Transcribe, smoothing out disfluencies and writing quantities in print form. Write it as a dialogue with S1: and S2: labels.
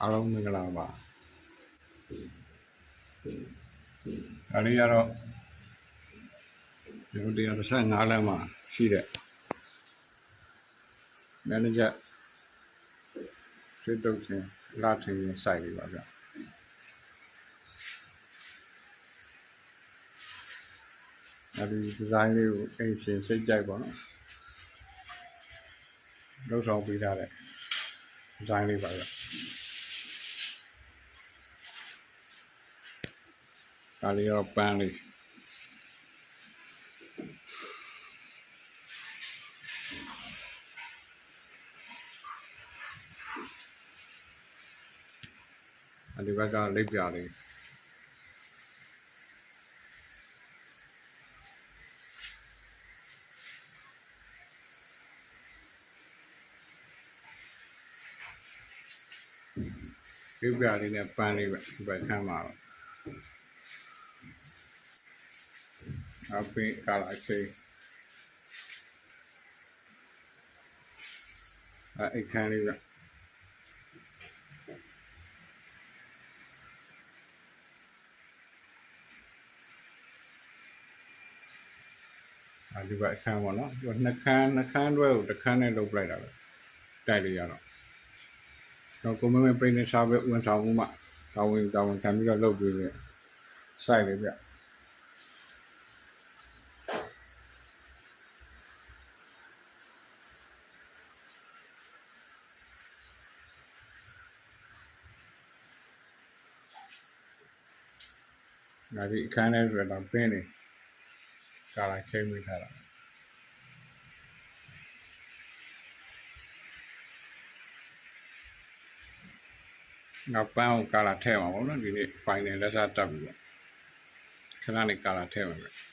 S1: အားလုံးမင်္ဂလာပါဒါလေးကတော့ဒီလို135လမ်းမှာရှိတဲ့ manager ဆွေးတုပ်ခြင်းလာထင်းရင်စိုက်ပြီးပါဗျအဲဒီဒီဇိုင်းလေးကိုအိမ်ရှင်စိတ်ကြိုက်ပါနော်လောက်ဆောင်ပေးထားတဲ့ဒီဇိုင်းလေးပါဗျဒါလေးတော့ပန်းလေးဒီဘက်ကလိပ်ပြလေးလိပ်ပြလေးနဲ့ပန်းလေးပဲဒီဘက်ခမ်းမှာတော့အပင်ကာလာချေအိတ်ခမ်းလေးပဲဒီဘက်အခန်းပေါ့နော်ဒီနှစ်ခန်းတွဲကိုတစ်ခန်းနဲ့လုပ်လိုက်တာပဲတိုက်လိုက်ရတော့ကိုမမေပိန်းနေစားပဲဝန်ဆောင်မှုမှတာဝန်ခံပြီးတော့လုပ်ပြီးလေစိုက်လေဗျဒါဒီအခန်းထဲဆိုတော့ပင်းနေကာလာခဲမိထားတာနောက်ပန်းကိုကာလာထဲမှာပေါ့နော်ဒီနေ့ final လက်စားတက်ပြီပေါ့ခဏလေးကာလာထဲမှာပဲ